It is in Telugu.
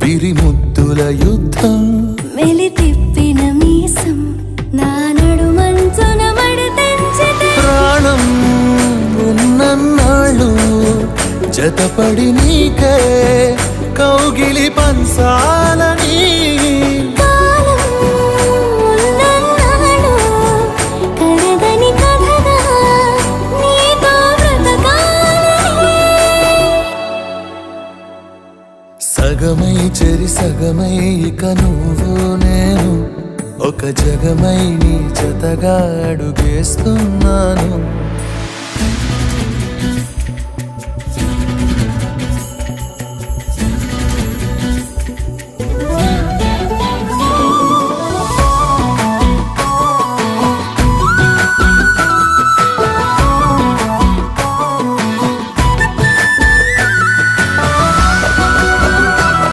పిరి ముద్దుల యుద్ధం మెలి తిప్పిన మీసం నా నడుమంచున మడతెంచితే ప్రాణం ఉన్నన్నాళ్ళు జతపడి నీకే కౌగిలి పంచాలని కాలం ఉన్నన్నాడు కరగని కథగా నీతో బ్రతకాలని సగమై చెరి సగమై ఇక నువ్వు నేను ఒక జగమై నీ జతగా అడుగేస్తున్నాను.